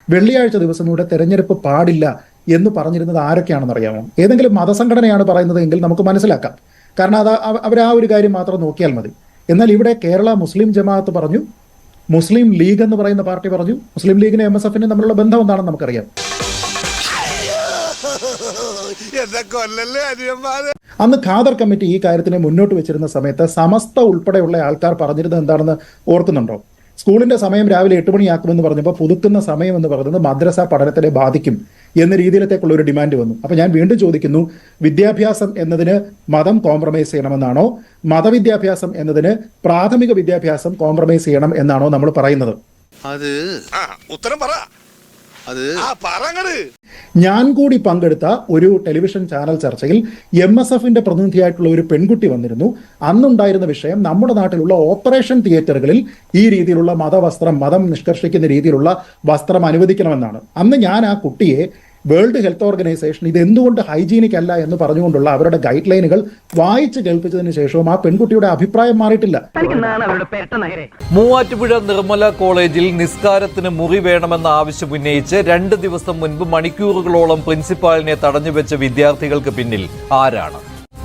വെള്ളിയാഴ്ച ദിവസം ഇവിടെ തെരഞ്ഞെടുപ്പ് പാടില്ല എന്ന് പറഞ്ഞിരുന്നത് ആരൊക്കെയാണെന്ന് അറിയാമോ? ഏതെങ്കിലും മതസംഘടനയാണ് പറയുന്നത് എങ്കിൽ നമുക്ക് മനസ്സിലാക്കാം. കാരണം അവർ ആ ഒരു കാര്യം മാത്രം നോക്കിയാൽ മതി. എന്നാൽ ഇവിടെ കേരള മുസ്ലിം ജമാഅത്ത് പറഞ്ഞു, മുസ്ലിം ലീഗ് എന്ന് പറയുന്ന പാർട്ടി പറഞ്ഞു. മുസ്ലിം ലീഗിനും MSFനും തമ്മിലുള്ള ബന്ധം എന്താണെന്ന് നമുക്കറിയാം. അന്ന് ഖാദർ കമ്മിറ്റി ഈ കാര്യത്തിനെ മുന്നോട്ട് വെച്ചിരുന്ന സമയത്ത് സമസ്ത ഉൾപ്പെടെയുള്ള ആൾക്കാർ പറഞ്ഞിരുന്നത് എന്താണെന്ന് ഓർക്കുന്നുണ്ടോ? സ്കൂളിന്റെ സമയം രാവിലെ 8 മണിയാക്കുമെന്ന് പറഞ്ഞപ്പോൾ പുതുക്കുന്ന സമയം എന്ന് പറയുന്നത് മദ്രസ പഠനത്തിനെ ബാധിക്കും എന്ന രീതിയിലത്തേക്കുള്ള ഒരു ഡിമാൻഡ് വന്നു. അപ്പൊ ഞാൻ വീണ്ടും ചോദിക്കുന്നു, വിദ്യാഭ്യാസം എന്നതിന് മതം കോംപ്രമൈസ് ചെയ്യണമെന്നാണോ, മതവിദ്യാഭ്യാസം എന്നതിന് പ്രാഥമിക വിദ്യാഭ്യാസം കോംപ്രമൈസ് ചെയ്യണം എന്നാണോ നമ്മൾ പറയുന്നത്? ഉത്തരം പറ. ഞാൻ കൂടി പങ്കെടുത്ത ഒരു ടെലിവിഷൻ ചാനൽ ചർച്ചയിൽ MSFന്റെ പ്രതിനിധിയായിട്ടുള്ള ഒരു പെൺകുട്ടി വന്നിരുന്നു. അന്നുണ്ടായിരുന്ന വിഷയം നമ്മുടെ നാട്ടിലുള്ള ഓപ്പറേഷൻ തിയേറ്ററുകളിൽ ഈ രീതിയിലുള്ള മതം നിഷ്കർഷിക്കുന്ന രീതിയിലുള്ള വസ്ത്രം അനുവദിക്കണമെന്നാണ്. അന്ന് ഞാൻ ആ കുട്ടിയെ വേൾഡ് ഹെൽത്ത് ഓർഗനൈസേഷൻ ഇത് എന്തുകൊണ്ട് ഹൈജീനിക് അല്ല എന്ന് പറഞ്ഞുകൊണ്ടുള്ള അവരുടെ ഗൈഡ് ലൈനുകൾ വായിച്ച് കേൾപ്പിച്ചതിന് ശേഷവും ആ പെൺകുട്ടിയുടെ അഭിപ്രായം മാറിയിട്ടില്ല. മൂവാറ്റുപുഴ നിർമ്മല കോളേജിൽ നിസ്കാരത്തിന് മുറി വേണമെന്ന ആവശ്യം ഉന്നയിച്ച് 2 ദിവസം മുൻപ് മണിക്കൂറുകളോളം പ്രിൻസിപ്പാളിനെ തടഞ്ഞുവെച്ച വിദ്യാർത്ഥികൾക്ക് പിന്നിൽ ആരാണ്?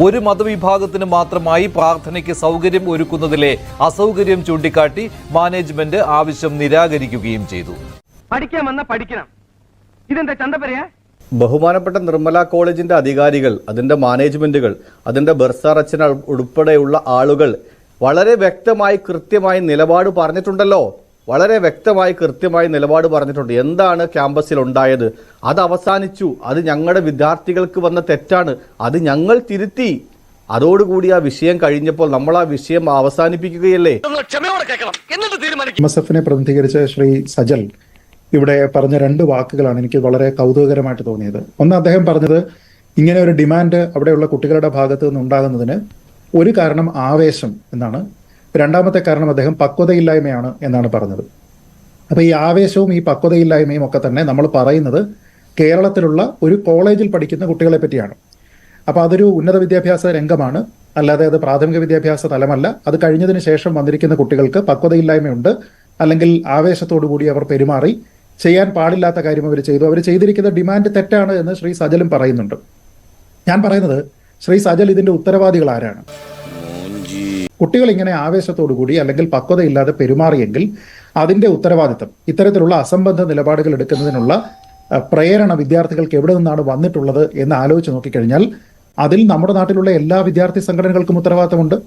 ഒരു മതവിഭാഗത്തിന് മാത്രമായി പ്രാർത്ഥനയ്ക്ക് സൗകര്യം ഒരുക്കുന്നതിലെ അസൗകര്യം ചൂണ്ടിക്കാട്ടി മാനേജ്മെന്റ് ആവശ്യം നിരാകരിക്കുകയും ചെയ്തു. പഠിക്കണം, ഇതെന്താ ചന്തപ്പരയാ? ബഹുമാനപ്പെട്ട നിർമ്മല കോളേജിന്റെ അധികാരികൾ, അതിന്റെ മാനേജ്മെന്റുകൾ, അതിന്റെ ബർസാറച്ചൻ ഉൾപ്പെടെയുള്ള ആളുകൾ വളരെ വ്യക്തമായി കൃത്യമായി നിലപാട് പറഞ്ഞിട്ടുണ്ടല്ലോ. വളരെ വ്യക്തമായി കൃത്യമായി നിലപാട് പറഞ്ഞിട്ടുണ്ട്. എന്താണ് ക്യാമ്പസിൽ ഉണ്ടായത്? അത് അവസാനിച്ചു. അത് ഞങ്ങളുടെ വിദ്യാർത്ഥികൾക്ക് വന്ന തെറ്റാണ്. അത് ഞങ്ങൾ തിരുത്തി. അതോടുകൂടി ആ വിഷയം കഴിഞ്ഞപ്പോൾ നമ്മൾ ആ വിഷയം അവസാനിപ്പിക്കുകയല്ലേ. MSFനെ പ്രതിനിധീകരിച്ച ശ്രീ സജൽ ഇവിടെ പറഞ്ഞ 2 വാക്കുകളാണ് എനിക്ക് വളരെ കൗതുകകരമായിട്ട് തോന്നിയത്. ഒന്ന്, അദ്ദേഹം പറഞ്ഞത് ഇങ്ങനെ ഒരു ഡിമാൻഡ് അവിടെയുള്ള കുട്ടികളുടെ ഭാഗത്ത് നിന്ന് ഉണ്ടാകുന്നതിന് ഒരു കാരണം ആവേശം എന്നാണ്. രണ്ടാമത്തെ കാരണം അദ്ദേഹം പക്വതയില്ലായ്മയാണ് എന്നാണ് പറഞ്ഞത്. അപ്പൊ ഈ ആവേശവും ഈ പക്വതയില്ലായ്മയും ഒക്കെ തന്നെ നമ്മൾ പറയുന്നത് കേരളത്തിലുള്ള ഒരു കോളേജിൽ പഠിക്കുന്ന കുട്ടികളെ പറ്റിയാണ്. അപ്പൊ അതൊരു ഉന്നത വിദ്യാഭ്യാസ രംഗമാണ്, അല്ലാതെ അത് പ്രാഥമിക വിദ്യാഭ്യാസ തലമല്ല. അത് കഴിഞ്ഞതിന് ശേഷം വന്നിരിക്കുന്ന കുട്ടികൾക്ക് പക്വതയില്ലായ്മയുണ്ട്, അല്ലെങ്കിൽ ആവേശത്തോടു കൂടി അവർ പെരുമാറി ചെയ്യാൻ പാടില്ലാത്ത കാര്യം അവർ ചെയ്തു. അവർ ചെയ്തിരിക്കുന്ന ഡിമാൻഡ് തെറ്റാണ് എന്ന് ശ്രീ സജലും പറയുന്നുണ്ട്. ഞാൻ പറയുന്നത്, ശ്രീ സജൽ, ഇതിന്റെ ഉത്തരവാദികൾ ആരാണ്? കുട്ടികൾ ഇങ്ങനെ ആവേശത്തോടു കൂടി അല്ലെങ്കിൽ പക്വതയില്ലാതെ പെരുമാറിയെങ്കിൽ അതിന്റെ ഉത്തരവാദിത്തം, ഇത്തരത്തിലുള്ള അസംബന്ധ നിലപാടുകൾ എടുക്കുന്നതിനുള്ള പ്രേരണ വിദ്യാർത്ഥികൾക്ക് എവിടെ നിന്നാണ് വന്നിട്ടുള്ളത് എന്ന് ആലോചിച്ച് നോക്കിക്കഴിഞ്ഞാൽ അതിൽ നമ്മുടെ നാട്ടിലുള്ള എല്ലാ വിദ്യാർത്ഥി സംഘടനകൾക്കും ഉത്തരവാദിത്തമുണ്ട്,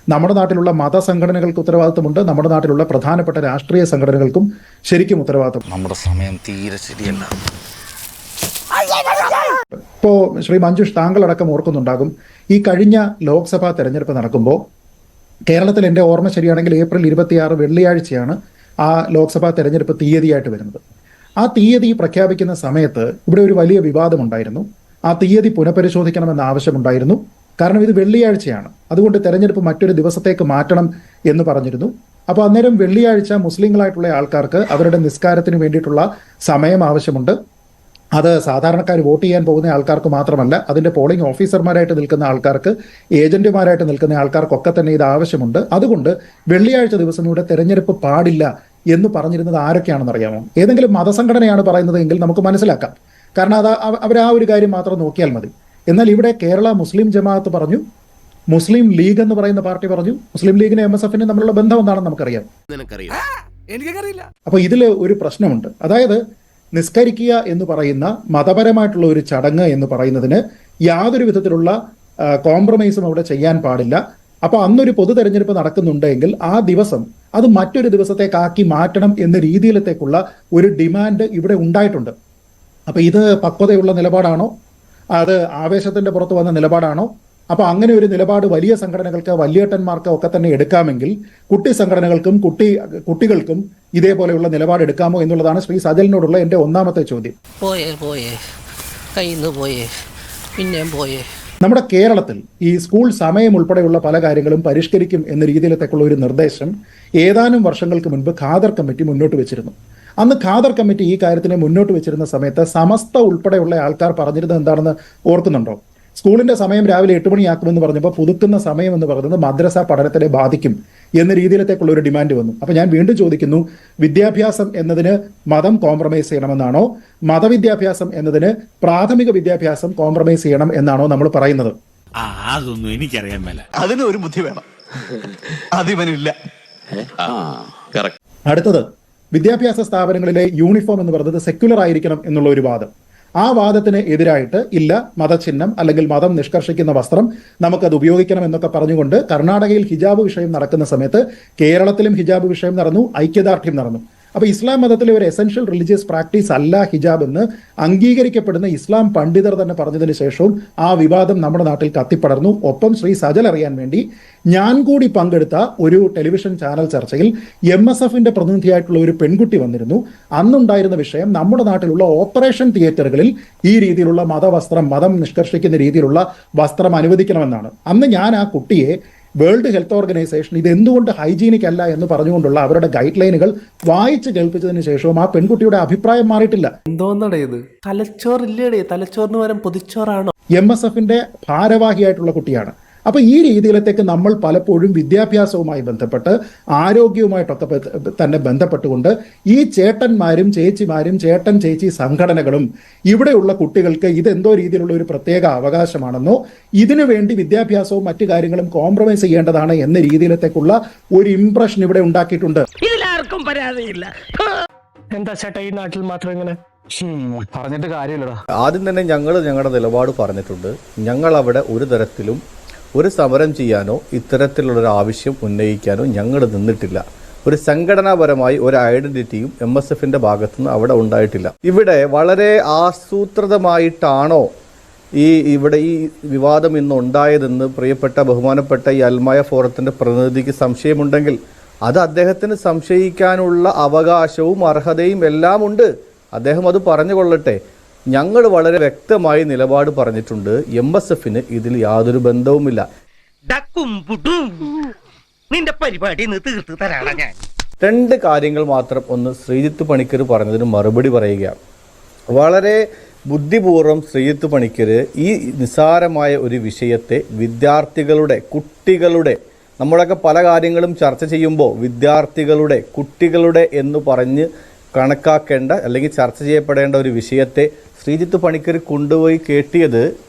നമ്മുടെ നാട്ടിലുള്ള മതസംഘടനകൾക്ക് ഉത്തരവാദിത്തമുണ്ട്, നമ്മുടെ നാട്ടിലുള്ള പ്രധാനപ്പെട്ട രാഷ്ട്രീയ സംഘടനകൾക്കും ശരിക്കും ഉത്തരവാദിത്തം. നമ്മുടെ സമയം തീരെ ശരിയല്ല. ഇപ്പോ ശ്രീ മഞ്ജുഷ്, താങ്കളടക്കം ഓർക്കുന്നുണ്ടാകും, ഈ കഴിഞ്ഞ ലോക്സഭാ തെരഞ്ഞെടുപ്പ് നടക്കുമ്പോൾ കേരളത്തിൽ എൻ്റെ ഓർമ്മ ശരിയാണെങ്കിൽ ഏപ്രിൽ 26 വെള്ളിയാഴ്ചയാണ് ആ ലോക്സഭാ തെരഞ്ഞെടുപ്പ് തീയതിയായിട്ട് വരുന്നത്. ആ തീയതി പ്രഖ്യാപിക്കുന്ന സമയത്ത് ഇവിടെ ഒരു വലിയ വിവാദമുണ്ടായിരുന്നു. ആ തീയതി പുനഃപരിശോധിക്കണമെന്ന ആവശ്യമുണ്ടായിരുന്നു. കാരണം ഇത് വെള്ളിയാഴ്ചയാണ്, അതുകൊണ്ട് തെരഞ്ഞെടുപ്പ് മറ്റൊരു ദിവസത്തേക്ക് മാറ്റണം എന്ന് പറഞ്ഞിരുന്നു. അപ്പോൾ അന്നേരം വെള്ളിയാഴ്ച മുസ്ലിങ്ങളായിട്ടുള്ള ആൾക്കാർക്ക് അവരുടെ നിസ്കാരത്തിന് വേണ്ടിയിട്ടുള്ള സമയം ആവശ്യമുണ്ട്. അത് സാധാരണക്കാർ വോട്ട് ചെയ്യാൻ പോകുന്ന ആൾക്കാർക്ക് മാത്രമല്ല, അതിൻ്റെ പോളിംഗ് ഓഫീസർമാരായിട്ട് നിൽക്കുന്ന ആൾക്കാർക്ക്, ഏജന്റുമാരായിട്ട് നിൽക്കുന്ന ആൾക്കാർക്കൊക്കെ തന്നെ ഇത് ആവശ്യമുണ്ട്. അതുകൊണ്ട് വെള്ളിയാഴ്ച ദിവസം ഇവിടെ തെരഞ്ഞെടുപ്പ് പാടില്ല എന്ന് പറഞ്ഞിരുന്നത് ആരൊക്കെയാണെന്ന് അറിയാമോ? ഏതെങ്കിലും മതസംഘടനയാണ് പറയുന്നത് എങ്കിൽ നമുക്ക് മനസ്സിലാക്കാം. കാരണം അവർ ആ ഒരു കാര്യം മാത്രം നോക്കിയാൽ മതി. എന്നാൽ ഇവിടെ കേരള മുസ്ലിം ജമാഅത്ത് പറഞ്ഞു, മുസ്ലിം ലീഗ് എന്ന് പറയുന്ന പാർട്ടി പറഞ്ഞു. മുസ്ലിം ലീഗിനും MSFനും തമ്മിലുള്ള ബന്ധം എന്താണെന്ന് നമുക്കറിയാം. അപ്പൊ ഇതിൽ ഒരു പ്രശ്നമുണ്ട്. അതായത് നിസ്കരിക്കുക എന്ന് പറയുന്ന മതപരമായിട്ടുള്ള ഒരു ചടങ്ങ് എന്ന് പറയുന്നതിന് യാതൊരു വിധത്തിലുള്ള കോംപ്രമൈസും അവിടെ ചെയ്യാൻ പാടില്ല. അപ്പൊ അന്നൊരു പൊതു തെരഞ്ഞെടുപ്പ് നടക്കുന്നുണ്ടെങ്കിൽ ആ ദിവസം അത് മറ്റൊരു ദിവസത്തേക്കാക്കി മാറ്റണം എന്ന രീതിയിലത്തേക്കുള്ള ഒരു ഡിമാൻഡ് ഇവിടെ ഉണ്ടായിട്ടുണ്ട്. അപ്പൊ ഇത് പക്വതയുള്ള നിലപാടാണോ, അത് ആവേശത്തിന്റെ പുറത്ത് വന്ന നിലപാടാണോ? അപ്പൊ അങ്ങനെ ഒരു നിലപാട് വലിയ സംഘടനകൾക്ക്, വലിയേട്ടന്മാർക്ക് ഒക്കെ തന്നെ എടുക്കാമെങ്കിൽ കുട്ടി സംഘടനകൾക്കും കുട്ടികൾക്കും ഇതേപോലെയുള്ള നിലപാട് എടുക്കാമോ എന്നുള്ളതാണ് ശ്രീ സജലിനോടുള്ള എൻ്റെ ഒന്നാമത്തെ ചോദ്യം. നമ്മുടെ കേരളത്തിൽ ഈ സ്കൂൾ സമയം ഉൾപ്പെടെയുള്ള പല കാര്യങ്ങളും പരിഷ്കരിക്കും എന്ന രീതിയിലത്തേക്കുള്ള ഒരു നിർദ്ദേശം ഏതാനും വർഷങ്ങൾക്ക് മുൻപ് ഖാദർ കമ്മിറ്റി മുന്നോട്ട് വെച്ചിരുന്നു. അന്ന് ഖാദർ കമ്മിറ്റി ഈ കാര്യത്തിനെ മുന്നോട്ട് വെച്ചിരുന്ന സമയത്ത് സമസ്ത ഉൾപ്പെടെയുള്ള ആൾക്കാർ പറഞ്ഞിരുന്നത് എന്താണെന്ന് ഓർക്കുന്നുണ്ടോ? സ്കൂളിന്റെ സമയം രാവിലെ 8 മണിയാക്കുമെന്ന് പറഞ്ഞപ്പോൾ പുതുക്കുന്ന സമയം എന്ന് പറയുന്നത് മദ്രസ പഠനത്തിനെ ബാധിക്കും എന്ന രീതിയിലത്തേക്കുള്ള ഒരു ഡിമാൻഡ് വന്നു. അപ്പൊ ഞാൻ വീണ്ടും ചോദിക്കുന്നു, വിദ്യാഭ്യാസം എന്നതിന് മതം കോംപ്രമൈസ് ചെയ്യണമെന്നാണോ, മതവിദ്യാഭ്യാസം എന്നതിന് പ്രാഥമിക വിദ്യാഭ്യാസം കോംപ്രമൈസ് ചെയ്യണം എന്നാണോ നമ്മൾ പറയുന്നത്? അതൊന്നും എനിക്കറിയാൻ മേല. അതിന് ഒരു ബുദ്ധി വേണം, അതിവനില്ല. അടുത്തത്, വിദ്യാഭ്യാസ സ്ഥാപനങ്ങളിലെ യൂണിഫോം എന്ന് പറയുന്നത് സെക്യുലർ ആയിരിക്കണം എന്നുള്ള ഒരു വാദം. ആ വാദത്തിന് എതിരായിട്ട് ഇല്ല, മതചിഹ്നം അല്ലെങ്കിൽ മതം നിഷ്കർഷിക്കുന്ന വസ്ത്രം നമുക്കത് ഉപയോഗിക്കണം എന്നൊക്കെ പറഞ്ഞുകൊണ്ട് കർണാടകയിൽ ഹിജാബ് വിഷയം നടക്കുന്ന സമയത്ത് കേരളത്തിലും ഹിജാബ് വിഷയം നടന്നു, ഐക്യദാർഢ്യം നടന്നു. അപ്പൊ ഇസ്ലാം മതത്തിലെ ഒരു എസെൻഷ്യൽ റിലീജിയസ് പ്രാക്ടീസ് അല്ല ഹിജാബ് എന്ന് അംഗീകരിക്കപ്പെടുന്ന ഇസ്ലാം പണ്ഡിതർ തന്നെ പറഞ്ഞതിന് ശേഷവും ആ വിവാദം നമ്മുടെ നാട്ടിൽ കത്തിപ്പടർന്നു. ഒപ്പം ശ്രീ സജൽ അറിയാൻ വേണ്ടി ഞാൻ കൂടി പങ്കെടുത്ത ഒരു ടെലിവിഷൻ ചാനൽ ചർച്ചയിൽ MSFന്റെ പ്രതിനിധിയായിട്ടുള്ള ഒരു പെൺകുട്ടി വന്നിരുന്നു. അന്നുണ്ടായിരുന്ന വിഷയം നമ്മുടെ നാട്ടിലുള്ള ഓപ്പറേഷൻ തിയേറ്ററുകളിൽ ഈ രീതിയിലുള്ള മതം നിഷ്കർഷിക്കുന്ന രീതിയിലുള്ള വസ്ത്രം അനുവദിക്കണമെന്നാണ്. അന്ന് ഞാൻ ആ കുട്ടിയെ വേൾഡ് ഹെൽത്ത് ഓർഗനൈസേഷൻ ഇത് എന്തുകൊണ്ട് ഹൈജീനിക് അല്ല എന്ന് പറഞ്ഞുകൊണ്ടുള്ള അവരുടെ ഗൈഡ് ലൈനുകൾ വായിച്ച് കേൾപ്പിച്ചതിന് ശേഷവും ആ പെൺകുട്ടിയുടെ അഭിപ്രായം മാറിയിട്ടില്ല. എന്തോന്നടേ ഇത്, തലച്ചോറില്ലേടേ? തലച്ചോറിന് പകരം പൊതിച്ചോറാണോ? MSFന്റെ ഭാരവാഹിയായിട്ടുള്ള കുട്ടിയാണ്. അപ്പൊ ഈ രീതിയിലത്തേക്ക് നമ്മൾ പലപ്പോഴും വിദ്യാഭ്യാസവുമായി ബന്ധപ്പെട്ട് ആരോഗ്യവുമായിട്ടൊക്കെ തന്നെ ബന്ധപ്പെട്ടുകൊണ്ട് ഈ ചേട്ടന്മാരും ചേച്ചിമാരും ചേട്ടൻ ചേച്ചി സംഘടനകളും ഇവിടെയുള്ള കുട്ടികൾക്ക് ഇതെന്തോ രീതിയിലുള്ള ഒരു പ്രത്യേക അവകാശമാണെന്നോ ഇതിനു വേണ്ടി വിദ്യാഭ്യാസവും മറ്റു കാര്യങ്ങളും കോംപ്രമൈസ് ചെയ്യേണ്ടതാണ് എന്ന രീതിയിലത്തേക്കുള്ള ഒരു ഇംപ്രഷൻ ഇവിടെ ഉണ്ടാക്കിയിട്ടുണ്ട്. ഇതിലാർക്കും പരാതിയില്ല. എന്താ ചേട്ടാ ഈ നാട്ടിൽ മാത്രം ഇങ്ങനെ പറഞ്ഞിട്ട് കാര്യമില്ലടാ. ആദ്യം തന്നെ ഞങ്ങളുടെ നിലപാട് പറഞ്ഞിട്ടുണ്ട്. ഞങ്ങൾ അവിടെ ഒരു തരത്തിലും ഒരു സമരം ചെയ്യാനോ ഇത്തരത്തിലുള്ളൊരു ആവശ്യം ഉന്നയിക്കാനോ ഞങ്ങൾ നിന്നിട്ടില്ല. ഒരു സംഘടനാപരമായി ഒരു ഐഡന്റിറ്റിയും MSFന്റെ ഭാഗത്തുനിന്ന് അവിടെ ഉണ്ടായിട്ടില്ല. ഇവിടെ വളരെ ആസൂത്രിതമായിട്ടാണോ ഇവിടെ ഈ വിവാദം ഇന്ന് ഉണ്ടായതെന്ന് പ്രിയപ്പെട്ട ബഹുമാനപ്പെട്ട ഈ അൽമായ ഫോറത്തിന്റെ പ്രതിനിധിക്ക് സംശയമുണ്ടെങ്കിൽ അത് അദ്ദേഹത്തിന് സംശയിക്കാനുള്ള അവകാശവും അർഹതയും എല്ലാം ഉണ്ട്. അദ്ദേഹം അത് പറഞ്ഞുകൊള്ളട്ടെ. ഞങ്ങൾ വളരെ വ്യക്തമായി നിലപാട് പറഞ്ഞിട്ടുണ്ട്. MSFന് ഇതിൽ യാതൊരു ബന്ധവുമില്ല. നിന്റെ പരിപാടി തീർത്ത് തരാണ് ഞാൻ. 2 കാര്യങ്ങൾ മാത്രം ഒന്ന് ശ്രീജിത്ത് പണിക്കർ പറഞ്ഞതിന് മറുപടി പറയുക. വളരെ ബുദ്ധിപൂർവ്വം ശ്രീജിത്ത് പണിക്കർ ഈ നിസ്സാരമായ ഒരു വിഷയത്തെ വിദ്യാർത്ഥികളുടെ, കുട്ടികളുടെ, നമ്മളൊക്കെ പല കാര്യങ്ങളും ചർച്ച ചെയ്യുമ്പോൾ വിദ്യാർത്ഥികളുടെ, കുട്ടികളുടെ എന്ന് പറഞ്ഞ് കണക്കാക്കേണ്ട അല്ലെങ്കിൽ ചർച്ച ചെയ്യപ്പെടേണ്ട ഒരു വിഷയത്തെ ശ്രീജിത്ത് പണിക്കർ കൊണ്ടുപോയി കേട്ടിയത്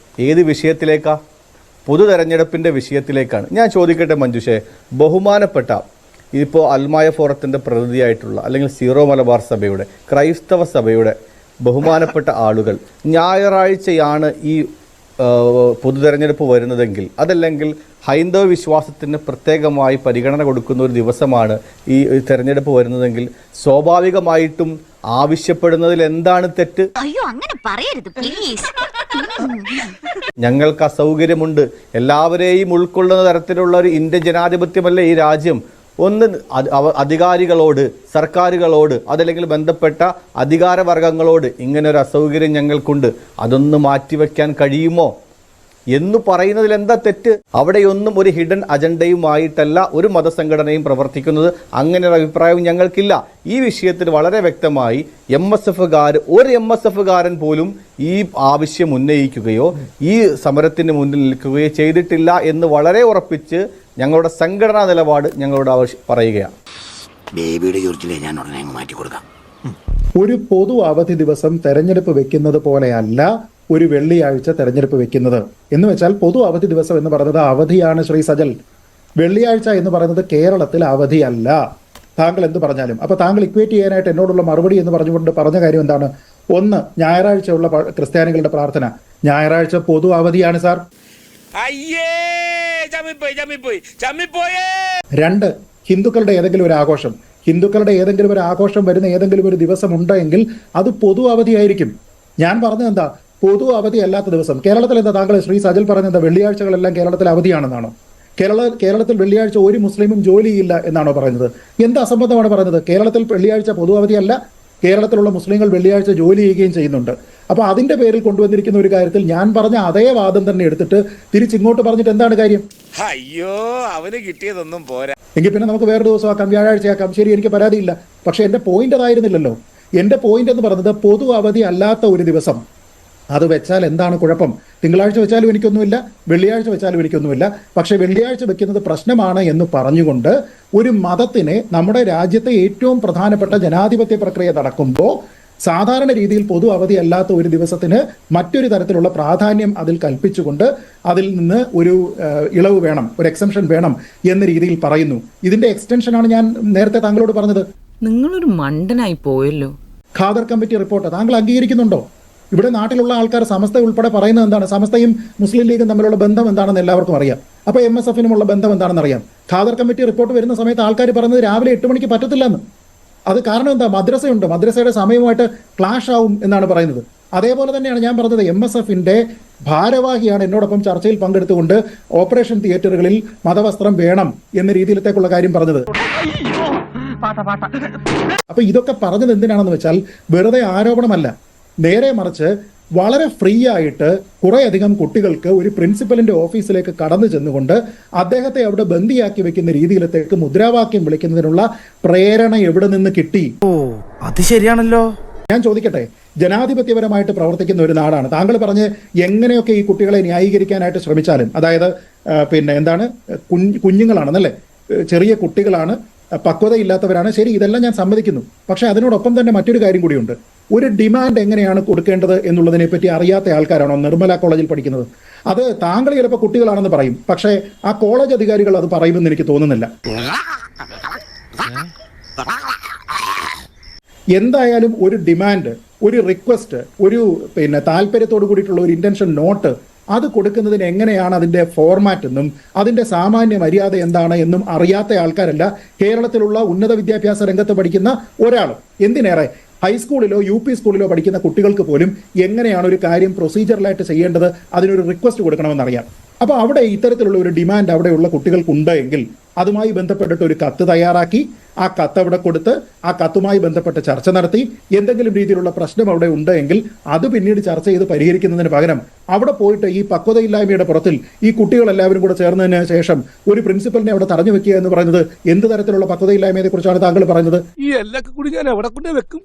ഏത് വിഷയത്തിലേക്കാ? പൊതു തെരഞ്ഞെടുപ്പിൻ്റെ വിഷയത്തിലേക്കാണ്. ഞാൻ ചോദിക്കട്ടെ മഞ്ജുഷേ, ബഹുമാനപ്പെട്ട ഇപ്പോൾ അൽമായ ഫോറത്തിൻ്റെ പ്രതിനിധിയായിട്ടുള്ള അല്ലെങ്കിൽ സീറോ മലബാർ സഭയുടെ, ക്രൈസ്തവ സഭയുടെ ബഹുമാനപ്പെട്ട ആളുകൾ ഞായറാഴ്ചയാണ് ഈ പൊതു തെരഞ്ഞെടുപ്പ് വരുന്നതെങ്കിൽ, അതല്ലെങ്കിൽ ഹൈന്ദവ വിശ്വാസത്തിന് പ്രത്യേകമായി പരിഗണന കൊടുക്കുന്ന ഒരു ദിവസമാണ് ഈ തെരഞ്ഞെടുപ്പ് വരുന്നതെങ്കിൽ സ്വാഭാവികമായിട്ടും ആവശ്യപ്പെടുന്നതിൽ എന്താണ് തെറ്റ്? അയ്യോ അങ്ങനെ പറയരുത് പ്ലീസ്. ഞങ്ങൾക്ക് അസൗകര്യമുണ്ട്. എല്ലാവരെയും ഉൾക്കൊള്ളുന്ന തരത്തിലുള്ള ഒരു ഇന്ത്യൻ ജനാധിപത്യമല്ലേ ഈ രാജ്യം. ഒന്ന് അധികാരികളോട്, സർക്കാരുകളോട്, അതല്ലെങ്കിൽ ബന്ധപ്പെട്ട അധികാരവർഗങ്ങളോട് ഇങ്ങനെ ഒരു അസൗകര്യം ഞങ്ങൾക്കുണ്ട്, അതൊന്ന് മാറ്റിവെക്കാൻ കഴിയുമോ എന്ന് പറയുന്നതിൽ എന്താ തെറ്റ്? അവിടെയൊന്നും ഒരു ഹിഡൻ അജണ്ടയുമായിട്ടല്ല ഒരു മതസംഘടനയും പ്രവർത്തിക്കുന്നത്. അങ്ങനെ ഒരു അഭിപ്രായവും ഞങ്ങൾക്കില്ല. ഈ വിഷയത്തിൽ വളരെ വ്യക്തമായി ഒരു MSFകാരൻ പോലും ഈ ആവശ്യം ഉന്നയിക്കുകയോ ഈ സമരത്തിന് മുന്നിൽ നിൽക്കുകയോ ചെയ്തിട്ടില്ല എന്ന് വളരെ ഉറപ്പിച്ച് ഞങ്ങളുടെ സംഘടനാ നിലപാട് ഞങ്ങളോട് പറയുകയാണ്. ബേബിയുടെ ചോദിച്ചില്ലേ, ഞാൻ ഉടനെ മാറ്റി കൊടുക്കാം. ഒരു പൊതു അവധി ദിവസം തെരഞ്ഞെടുപ്പ് വെക്കുന്നത് പോലെയല്ല ഒരു വെള്ളിയാഴ്ച തെരഞ്ഞെടുപ്പ് വെക്കുന്നത്. എന്ന് വെച്ചാൽ പൊതു അവധി ദിവസം എന്ന് പറയുന്നത് അവധിയാണ് ശ്രീ സജൽ. വെള്ളിയാഴ്ച എന്ന് പറയുന്നത് കേരളത്തിൽ അവധിയല്ല. താങ്കൾ എന്ത് പറഞ്ഞാലും. അപ്പൊ താങ്കൾ ഇക്വേറ്റ് ചെയ്യാനായിട്ട് എന്നോടുള്ള മറുപടി എന്ന് പറഞ്ഞുകൊണ്ട് പറഞ്ഞ കാര്യം എന്താണ്? ഒന്ന്, ഞായറാഴ്ചയുള്ള ക്രിസ്ത്യാനികളുടെ പ്രാർത്ഥന. ഞായറാഴ്ച പൊതു അവധിയാണ് സാർ. 2, ഹിന്ദുക്കളുടെ ഏതെങ്കിലും ഒരു ആഘോഷം, ഹിന്ദുക്കളുടെ ഏതെങ്കിലും ഒരു ആഘോഷം വരുന്ന ഏതെങ്കിലും ഒരു ദിവസം ഉണ്ടെങ്കിൽ അത് പൊതു അവധിയായിരിക്കും. ഞാൻ പറഞ്ഞത് എന്താ? പൊതു അവധി അല്ലാത്ത ദിവസം. കേരളത്തിൽ എന്താ താങ്കൾ ശ്രീ സജൽ പറഞ്ഞത്? വെള്ളിയാഴ്ചകളെല്ലാം കേരളത്തിൽ അവധിയാണെന്നാണോ? കേരളത്തിൽ വെള്ളിയാഴ്ച ഒരു മുസ്ലിമും ജോലിയില്ല എന്നാണോ പറയുന്നത്? എന്ത് അസംബന്ധമാണ് പറയുന്നത്? കേരളത്തിൽ വെള്ളിയാഴ്ച പൊതു അവധിയല്ല, കേരളത്തിലുള്ള മുസ്ലിങ്ങൾ വെള്ളിയാഴ്ച ജോലി ചെയ്യുകയും ചെയ്യുന്നുണ്ട്. അപ്പൊ അതിന്റെ പേരിൽ കൊണ്ടുവന്നിരിക്കുന്ന ഒരു കാര്യത്തിൽ ഞാൻ പറഞ്ഞ അതേ വാദം തന്നെ എടുത്തിട്ട് തിരിച്ചിങ്ങോട്ട് പറഞ്ഞിട്ട് എന്താണ് കാര്യം? അയ്യോ, അവന് കിട്ടിയതൊന്നും പോരാ. എങ്കിൽ പിന്നെ നമുക്ക് വേറെ ദിവസമാക്കാം, വ്യാഴാഴ്ചയാക്കാം. ശരി, എനിക്ക് പരാതിയില്ല. പക്ഷെ എന്റെ പോയിന്റ് അതായിരുന്നില്ലല്ലോ. എന്റെ പോയിന്റ് എന്ന് പറയുന്നത് പൊതു അവധി അല്ലാത്ത ഒരു ദിവസം അത് വെച്ചാൽ എന്താണ് കുഴപ്പം? തിങ്കളാഴ്ച വെച്ചാലും എനിക്കൊന്നുമില്ല, വെള്ളിയാഴ്ച വെച്ചാലും എനിക്കൊന്നുമില്ല. പക്ഷേ വെള്ളിയാഴ്ച വെക്കുന്നത് പ്രശ്നമാണ് എന്ന് പറഞ്ഞുകൊണ്ട് ഒരു മതത്തിനെ, നമ്മുടെ രാജ്യത്തെ ഏറ്റവും പ്രധാനപ്പെട്ട ജനാധിപത്യ പ്രക്രിയ നടക്കുമ്പോൾ സാധാരണ രീതിയിൽ പൊതു അവധി അല്ലാത്ത ഒരു ദിവസത്തിന് മറ്റൊരു തരത്തിലുള്ള പ്രാധാന്യം അതിൽ കൽപ്പിച്ചുകൊണ്ട് അതിൽ നിന്ന് ഒരു ഇളവ് വേണം, ഒരു എക്സംഷൻ വേണം എന്ന രീതിയിൽ പറയുന്നു. ഇതിന്റെ എക്സ്റ്റൻഷനാണ് ഞാൻ നേരത്തെ താങ്കളോട് പറഞ്ഞത്. നിങ്ങളൊരു മണ്ടനായി പോയല്ലോ. ഖാദർ കമ്മിറ്റി റിപ്പോർട്ട് താങ്കൾ അംഗീകരിക്കുന്നുണ്ടോ? ഇവിടെ നാട്ടിലുള്ള ആൾക്കാർ സമസ്ത ഉൾപ്പെടെ പറയുന്നത് എന്താണ്? സമസ്തയും മുസ്ലിം ലീഗും തമ്മിലുള്ള ബന്ധം എന്താണെന്ന് എല്ലാവർക്കും അറിയാം. അപ്പോൾ MSFനുമുള്ള ബന്ധം എന്താണെന്ന് അറിയാം. ഖാദർ കമ്മിറ്റി റിപ്പോർട്ട് വരുന്ന സമയത്ത് ആൾക്കാർ പറയുന്നത് രാവിലെ 8 മണിക്ക് പറ്റത്തില്ലെന്ന്. അത് കാരണം എന്താ? മദ്രസയുണ്ട്, മദ്രസയുടെ സമയവുമായിട്ട് ക്ലാഷ് ആവും എന്നാണ് പറയുന്നത്. അതേപോലെ തന്നെയാണ് ഞാൻ പറഞ്ഞത്, MSFന്റെ ഭാരവാഹിയാണ് എന്നോടൊപ്പം ചർച്ചയിൽ പങ്കെടുത്തുകൊണ്ട് ഓപ്പറേഷൻ തിയേറ്ററുകളിൽ മതവസ്ത്രം വേണം എന്ന രീതിയിലത്തേക്കുള്ള കാര്യം പറഞ്ഞത്. അപ്പൊ ഇതൊക്കെ പറഞ്ഞത് എന്തിനാണെന്ന് വെച്ചാൽ വെറുതെ ആരോപണമല്ല, നേരെ മറിച്ച് വളരെ ഫ്രീ ആയിട്ട് കുറേയധികം കുട്ടികൾക്ക് ഒരു പ്രിൻസിപ്പലിന്റെ ഓഫീസിലേക്ക് കടന്നു ചെന്നുകൊണ്ട് അദ്ദേഹത്തെ അവിടെ ബന്ദിയാക്കി വെക്കുന്ന രീതിയിലത്തേക്ക് മുദ്രാവാക്യം വിളിക്കുന്നതിനുള്ള പ്രേരണ എവിടെ നിന്ന് കിട്ടി? അത് ശരിയാണല്ലോ. ഞാൻ ചോദിക്കട്ടെ, ജനാധിപത്യപരമായിട്ട് പ്രവർത്തിക്കുന്ന ഒരു നാടാണ്. താങ്കൾ പറഞ്ഞ് എങ്ങനെയൊക്കെ ഈ കുട്ടികളെ ന്യായീകരിക്കാനായിട്ട് ശ്രമിച്ചാലും, അതായത് പിന്നെ എന്താണ്, കുഞ്ഞുങ്ങളാണെന്നല്ലേ, ചെറിയ കുട്ടികളാണ്, പക്വതയില്ലാത്തവരാണ്, ശരി, ഇതെല്ലാം ഞാൻ സമ്മതിക്കുന്നു. പക്ഷെ അതിനോടൊപ്പം തന്നെ മറ്റൊരു കാര്യം കൂടിയുണ്ട്. ഒരു ഡിമാൻഡ് എങ്ങനെയാണ് കൊടുക്കേണ്ടത് എന്നുള്ളതിനെ പറ്റി അറിയാത്ത ആൾക്കാരാണോ നിർമ്മല കോളേജിൽ പഠിക്കുന്നത്? അത് താങ്കൾ ചിലപ്പോൾ കുട്ടികളാണെന്ന് പറയും, പക്ഷേ ആ കോളേജ് അധികാരികൾ അത് പറയുമെന്ന് എനിക്ക് തോന്നുന്നില്ല. എന്തായാലും ഒരു ഡിമാൻഡ്, ഒരു റിക്വസ്റ്റ്, ഒരു പിന്നെ താല്പര്യത്തോട് കൂടിയിട്ടുള്ള ഒരു ഇന്റൻഷൻ നോട്ട്, അത് കൊടുക്കുന്നതിന് എങ്ങനെയാണ് അതിന്റെ ഫോർമാറ്റ് എന്നും അതിന്റെ സാമാന്യ മര്യാദ എന്താണ് എന്നും അറിയാത്ത ആൾക്കാരല്ല കേരളത്തിലുള്ള ഉന്നത വിദ്യാഭ്യാസ രംഗത്ത് പഠിക്കുന്ന ഒരാളും. എന്തിനേറെ ഹൈസ്കൂളിലോ UP സ്കൂളിലോ പഠിക്കുന്ന കുട്ടികൾക്ക് പോലും എങ്ങനെയാണ് ഒരു കാര്യം പ്രൊസീജിയറലായിട്ട് ചെയ്യേണ്ടത്, അതിനൊരു റിക്വസ്റ്റ് കൊടുക്കണമെന്നറിയാം. അപ്പോൾ അവിടെ ഇത്തരത്തിലുള്ള ഒരു ഡിമാൻഡ് അവിടെയുള്ള കുട്ടികൾക്കുണ്ട് എങ്കിൽ അതുമായി ബന്ധപ്പെട്ടിട്ട് ഒരു കത്ത് തയ്യാറാക്കി ആ കത്ത് അവിടെ കൊടുത്ത് ആ കത്തുമായി ബന്ധപ്പെട്ട് ചർച്ച നടത്തി എന്തെങ്കിലും രീതിയിലുള്ള പ്രശ്നം അവിടെ ഉണ്ട് എങ്കിൽ അത് പിന്നീട് ചർച്ച ചെയ്ത് പരിഹരിക്കുന്നതിന് പകരം അവിടെ പോയിട്ട് ഈ പക്വതയില്ലായ്മയുടെ പുറത്തിൽ ഈ കുട്ടികളെല്ലാവരും കൂടെ ചേർന്നതിന് ശേഷം ഒരു പ്രിൻസിപ്പലിനെ അവിടെ തടഞ്ഞു വെക്കുക എന്ന് പറയുന്നത് എന്ത് തരത്തിലുള്ള പക്വതയില്ലായ്മയെ കുറിച്ചാണ് താങ്കൾ പറയുന്നത്? ഈ എല്ലാം കൂടി ഞാൻ എവിടെ കൊണ്ടേ വെക്കും?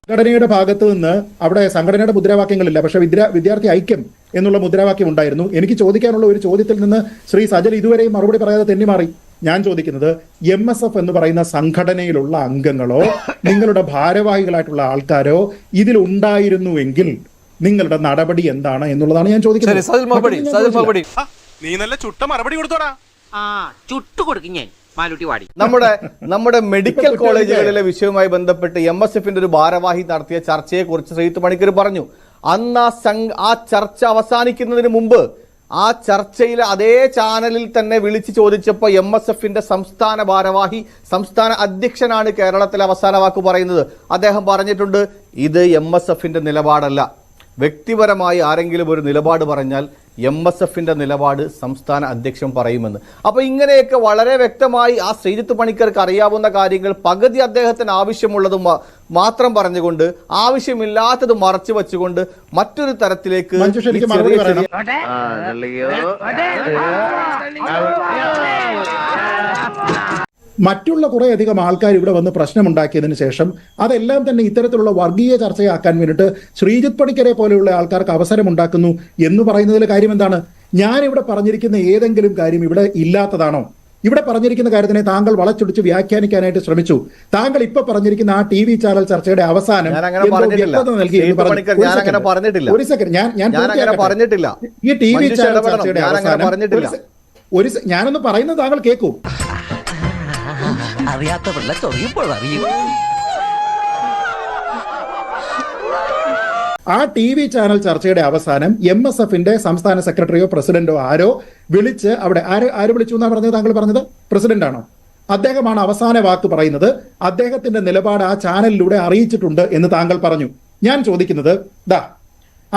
സംഘടനയുടെ ഭാഗത്ത് നിന്ന് അവിടെ സംഘടനയുടെ മുദ്രാവാക്യങ്ങളില്ല, പക്ഷെ വിദ്യാർത്ഥി ഐക്യം എന്നുള്ള മുദ്രാവാക്യം ഉണ്ടായിരുന്നു. എനിക്ക് ചോദിക്കാനുള്ള ഒരു ചോദ്യത്തിൽ നിന്ന് ശ്രീ സജൽ ഇതുവരെയും മറുപടി പറയാതെ തെന്നിമാറി. ഞാൻ ചോദിക്കുന്നത്, MSF എന്ന് പറയുന്ന സംഘടനയിലുള്ള അംഗങ്ങളോ നിങ്ങളുടെ ഭാരവാഹികളായിട്ടുള്ള ആൾക്കാരോ ഇതിൽ ഉണ്ടായിരുന്നുവെങ്കിൽ നിങ്ങളുടെ നടപടി എന്താണ് എന്നുള്ളതാണ് ഞാൻ ചോദിക്കുന്നത്. നീ നല്ല ചുട്ട മറുപടി കൊടുത്തോടാ. ചുട്ടു കൊടുക്കും ഞാൻ. നമ്മുടെ മെഡിക്കൽ കോളേജുകളിലെ വിഷയവുമായി ബന്ധപ്പെട്ട് MSFന്റെ ഒരു ഭാരവാഹി നടത്തിയ ചർച്ചയെക്കുറിച്ച് ശ്രീജിത്ത് പണിക്കർ പറഞ്ഞു. അന്ന് ആ ചർച്ച അവസാനിക്കുന്നതിന് മുമ്പ് ആ ചർച്ചയിൽ അതേ ചാനലിൽ തന്നെ വിളിച്ചു ചോദിച്ചപ്പോൾ MSFന്റെ സംസ്ഥാന ഭാരവാഹി, സംസ്ഥാന അധ്യക്ഷനാണ് കേരളത്തിലെ അവസാന വാക്ക് പറയുന്നത്. അദ്ദേഹം പറഞ്ഞിട്ടുണ്ട്, ഇത് MSFന്റെ നിലപാടല്ല. വ്യക്തിപരമായി ആരെങ്കിലും ഒരു നിലപാട് പറഞ്ഞാൽ MSFന്റെ നിലപാട് സംസ്ഥാന അധ്യക്ഷൻ പറയുമെന്ന്. അപ്പോൾ ഇങ്ങനെയൊക്കെ വളരെ വ്യക്തമായി ആ ശ്രീജിത്ത് പണിക്കർക്ക് അറിയാവുന്ന കാര്യങ്ങൾ പകുതി അദ്ദേഹത്തിന് ആവശ്യമുള്ളത് മാത്രം പറഞ്ഞുകൊണ്ട് ആവശ്യമില്ലാത്തത് മറച്ചു വെച്ചുകൊണ്ട് മറ്റൊരു തരത്തിലേക്ക് മറ്റുള്ള കുറേയധികം ആൾക്കാർ ഇവിടെ വന്ന് പ്രശ്നമുണ്ടാക്കിയതിനു ശേഷം അതെല്ലാം തന്നെ ഇത്തരത്തിലുള്ള വർഗീയ ചർച്ചയാക്കാൻ വേണ്ടിയിട്ട് ശ്രീജിത്ത് പണിക്കരെ പോലെയുള്ള ആൾക്കാർക്ക് അവസരമുണ്ടാക്കുന്നു എന്ന് പറയുന്നതിലെ കാര്യം എന്താണ്? ഞാൻ ഇവിടെ പറഞ്ഞിരിക്കുന്ന ഏതെങ്കിലും കാര്യം ഇവിടെ ഇല്ലാത്തതാണോ? ഇവിടെ പറഞ്ഞിരിക്കുന്ന കാര്യത്തിനെ താങ്കൾ വളച്ചൊടിച്ച് വ്യാഖ്യാനിക്കാനായിട്ട് ശ്രമിച്ചു. താങ്കൾ ഇപ്പൊ പറഞ്ഞിരിക്കുന്ന ആ TV ചാനൽ ചർച്ചയുടെ അവസാനം ഒരു സെക്കൻഡ്, ഈ TV ചാനൽ ചർച്ചയുടെ അവസാനം ഞാനൊന്ന് പറയുന്നത് താങ്കൾ കേൾക്കൂ. അറിയാത്ത പിള്ള ചൊറിയുമ്പോൾ അറിയും. ആ TV ചാനൽ ചർച്ചയുടെ അവസാനം MSFന്റെ സംസ്ഥാന സെക്രട്ടറിയോ പ്രസിഡന്റോ ആരോ വിളിച്ച് അവിടെ ആര് വിളിച്ചു എന്നാണ് പറഞ്ഞത്? താങ്കൾ പറഞ്ഞത് പ്രസിഡന്റ് ആണോ? അദ്ദേഹമാണ് അവസാന വാക്ക് പറയുന്നത്. അദ്ദേഹത്തിന്റെ നിലപാട് ആ ചാനലിലൂടെ അറിയിച്ചിട്ടുണ്ട് എന്ന് താങ്കൾ പറഞ്ഞു. ഞാൻ ചോദിക്കുന്നത്,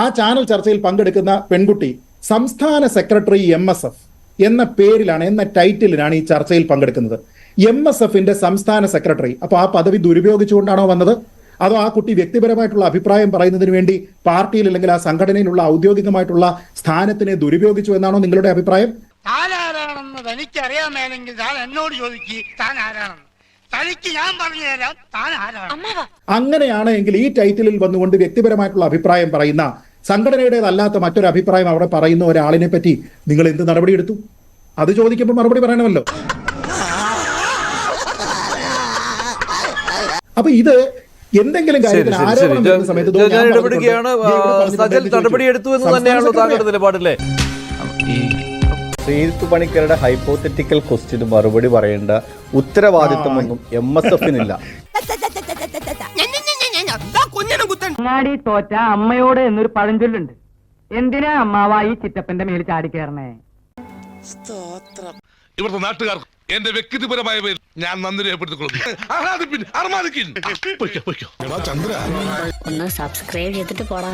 ആ ചാനൽ ചർച്ചയിൽ പങ്കെടുക്കുന്ന പെൺകുട്ടി സംസ്ഥാന സെക്രട്ടറി MSF എന്ന പേരിലാണ്, എന്ന ടൈറ്റിലിനാണ് ഈ ചർച്ചയിൽ പങ്കെടുക്കുന്നത്. MSFന്റെ സംസ്ഥാന സെക്രട്ടറി. അപ്പോൾ ആ പദവി ദുരുപയോഗിച്ചുകൊണ്ടാണോ വന്നത്? അതോ ആ കുട്ടി വ്യക്തിപരമായിട്ടുള്ള അഭിപ്രായം പറയുന്നതിന് വേണ്ടി പാർട്ടിയിൽ അല്ലെങ്കിൽ ആ സംഘടനയിലുള്ള ഔദ്യോഗികമായിട്ടുള്ള സ്ഥാനത്തിനെ ദുരുപയോഗിച്ചു എന്നാണോ നിങ്ങളുടെ അഭിപ്രായം? താൻ ആരാണെന്ന് തനിക്കറിയാമേലെങ്കിൽ താൻ എന്നോട് ചോദിക്കുക. താൻ ആരാണെന്ന് അങ്ങനെയാണ് എങ്കിൽ ഈ ടൈറ്റിലിൽ വന്നുകൊണ്ട് വ്യക്തിപരമായിട്ടുള്ള അഭിപ്രായം പറയുന്ന, സംഘടനയുടേതല്ലാത്ത മറ്റൊരു അഭിപ്രായം അവിടെ പറയുന്ന ഒരാളിനെ പറ്റി നിങ്ങൾ എന്ത് നടപടിയെടുത്തു? അത് ചോദിക്കുമ്പോൾ മറുപടി പറയണമല്ലോ. അപ്പൊ ഇത് എന്തെങ്കിലും കാര്യത്തിൽ ആരോപണം വരുന്ന സമയത്ത് ഞാൻ ഇടപെടുകയാണ്. സജൽ നടപടിയെടുത്തു എന്ന് തന്നെയാണല്ലോ താങ്കളുടെ നിലപാടില്ലേ? ശ്രീജിത്ത് പണിക്കരുടെ ഹൈപ്പോത്തറ്റിക്കൽ ക്വസ്റ്റ്യന് മറുപടി പറയേണ്ട ഉത്തരവാദിത്തമൊന്നും MSFനില്ല. അങ്ങാടി തോറ്റ അമ്മയോട് എന്നൊരു പഴഞ്ചൊല്ലുണ്ട്. എന്തിനാ അമ്മാവ ഈ ചിറ്റപ്പന്റെ മേൽ ചാടിക്കേറണേ? ഇവിടുത്തെ നാട്ടുകാർക്ക് എന്റെ വ്യക്തിപരമായ പേരിൽ ഞാൻ നന്ദി രേഖപ്പെടുത്തിക്കൊള്ളുന്നു. ഒന്ന് സബ്സ്ക്രൈബ് ചെയ്തിട്ട് പോടാ.